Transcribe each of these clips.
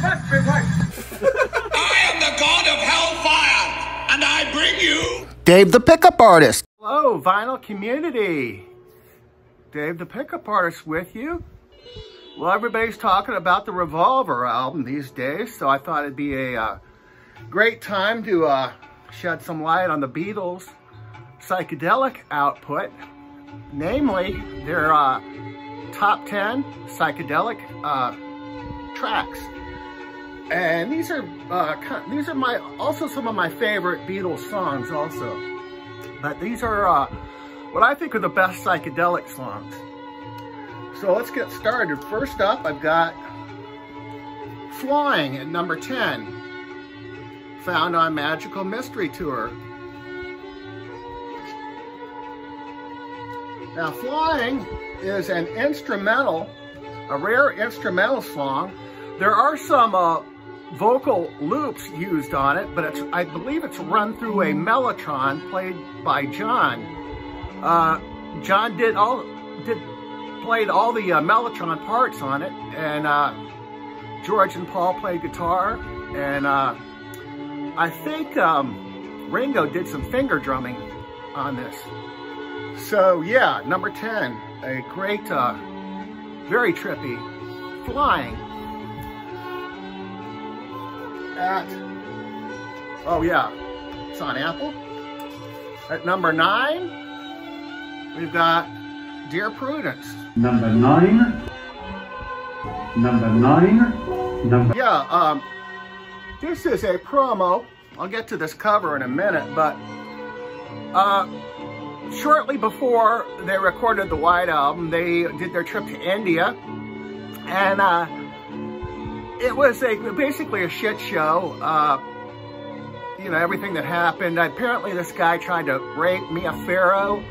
must be right. I am the god of hellfire, and I bring you... Dave the Pickup Artist. Hello, vinyl community. Dave the Pickup Artist with you. Well, everybody's talking about the Revolver album these days, so I thought it'd be a great time to shed some light on the Beatles' psychedelic output, namely their top 10 psychedelic tracks. And these are also some of my favorite Beatles songs also. But these are what I think are the best psychedelic songs. So let's get started. First up, I've got Flying at number 10, found on Magical Mystery Tour. Now, Flying is an instrumental, a rare instrumental song. There are some vocal loops used on it, but I believe it's run through a mellotron played by John. John played all the mellotron parts on it, and George and Paul played guitar, and I think Ringo did some finger drumming on this. So yeah, number 10, a great, very trippy, Flying. Oh yeah, it's on Apple. At number 9, we've got Dear Prudence. Number 9. Yeah, this is a promo. I'll get to this cover in a minute, but shortly before they recorded the White Album, they did their trip to India, and it was basically a shit show. You know, everything that happened. Apparently this guy tried to rape Mia Farrow.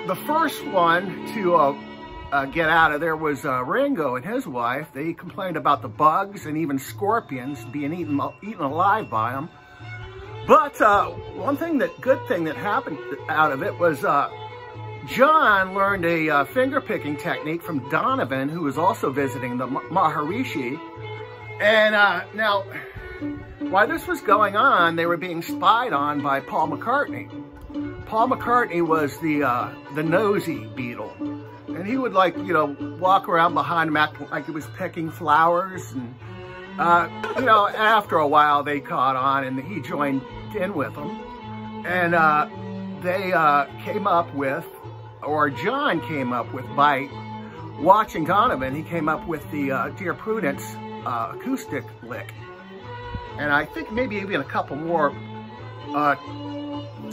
The first one to get out of there was Ringo and his wife. They complained about the bugs and even scorpions being eaten alive by them. But one good thing that happened out of it was John learned a finger-picking technique from Donovan, who was also visiting the Maharishi. And now, while this was going on, they were being spied on by Paul McCartney. Paul McCartney was the nosy Beatle. And he would, like, you know, walk around behind him acting like he was picking flowers. And, you know, after a while they caught on and he joined in with them. And they came up with, or John came up with, by watching Donovan, he came up with the Dear Prudence acoustic lick. And I think maybe even a couple more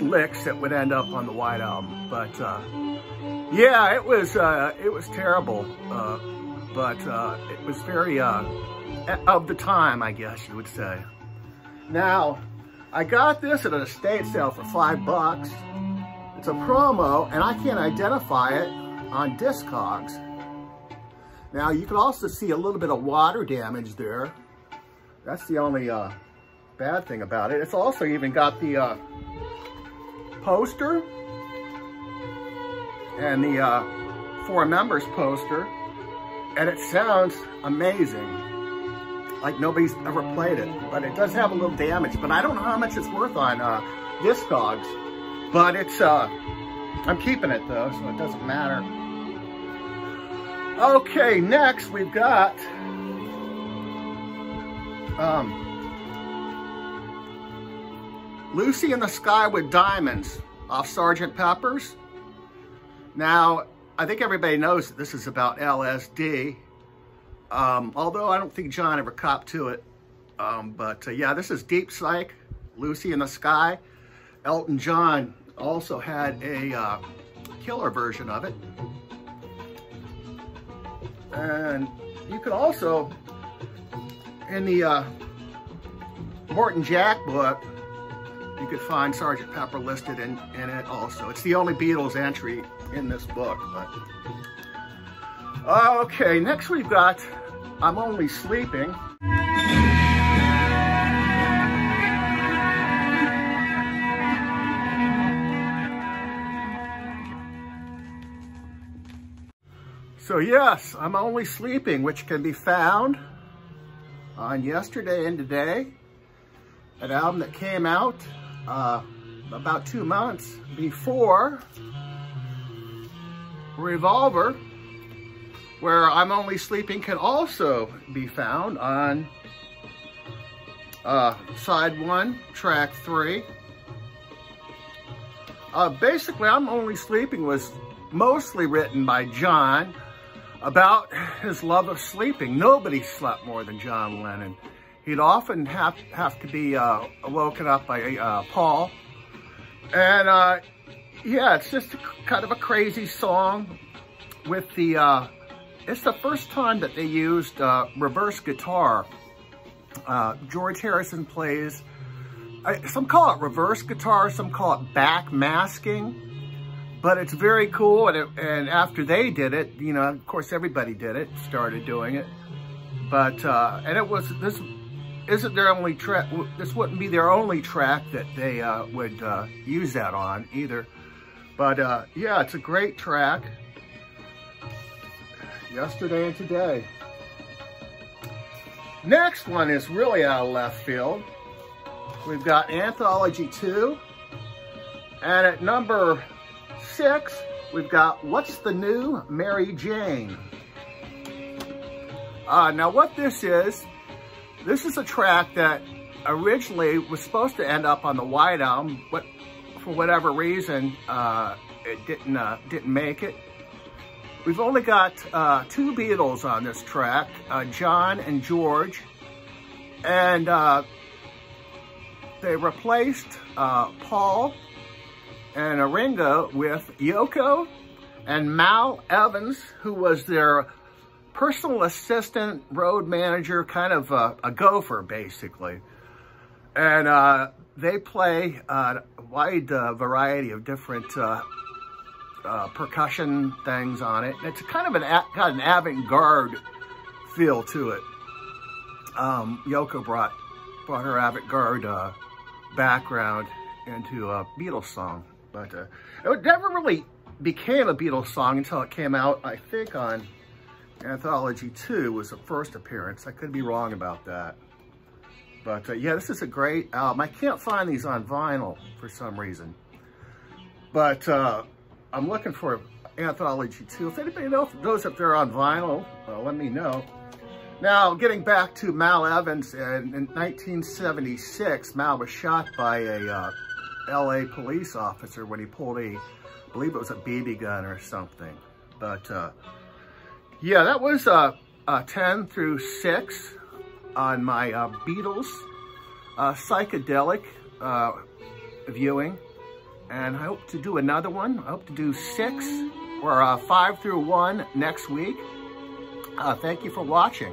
licks that would end up on the White Album. But yeah, it was terrible, but it was very of the time, I guess you would say. Now, I got this at an estate sale for $5. It's a promo, and I can't identify it on Discogs. Now, you can also see a little bit of water damage there. That's the only bad thing about it. It's also even got the poster and the 4 members poster, and it sounds amazing, like nobody's ever played it. But it does have a little damage, but I don't know how much it's worth on Discogs. But it's I'm keeping it though, so it doesn't matter. Okay, next we've got Lucy in the Sky with Diamonds off Sgt. Pepper's. Now, I think everybody knows that this is about LSD, although I don't think John ever copped to it. But yeah, this is Deep Psych, Lucy in the Sky. Elton John also had a killer version of it. And you can also, in the Morton Jack book, you could find Sgt. Pepper listed in it also. It's the only Beatles entry in this book. But okay, next we've got I'm Only Sleeping. So yes, I'm Only Sleeping, which can be found on Yesterday and Today, an album that came out about 2 months before Revolver, where I'm Only Sleeping can also be found on side 1, track 3. Basically, I'm Only Sleeping was mostly written by John about his love of sleeping. Nobody slept more than John Lennon. He'd often have to be woken up by Paul. And yeah, it's just kind of a crazy song with the, it's the first time that they used reverse guitar. George Harrison plays, some call it reverse guitar, some call it back masking, but it's very cool. And after they did it, you know, of course everybody did it, started doing it. But, and it was, this isn't their only track, this wouldn't be their only track that they would use that on either. But yeah, it's a great track. Yesterday and Today. Next one is really out of left field. We've got Anthology 2. And at number 6, we've got What's the New Maryjane. Now what this is a track that originally was supposed to end up on the White Album, but for whatever reason, it didn't make it. We've only got 2 Beatles on this track, John and George, and they replaced Paul and Ringo with Yoko and Mal Evans, who was their personal assistant, road manager, kind of a gopher, basically. And they play a wide variety of different percussion things on it. It's kind of got an avant-garde feel to it. Yoko brought her avant-garde background into a Beatles song, but it never really became a Beatles song until it came out, I think, on Anthology 2 was the first appearance. I could be wrong about that. But yeah, this is a great album. I can't find these on vinyl for some reason. But I'm looking for Anthology 2. If anybody knows if they're on vinyl, let me know. Now, getting back to Mal Evans, in 1976, Mal was shot by a LA police officer when he pulled I believe it was a BB gun or something. But yeah, that was 10 through 6 on my Beatles psychedelic viewing. And I hope to do another one. I hope to do 6 or 5 through 1 next week. Thank you for watching.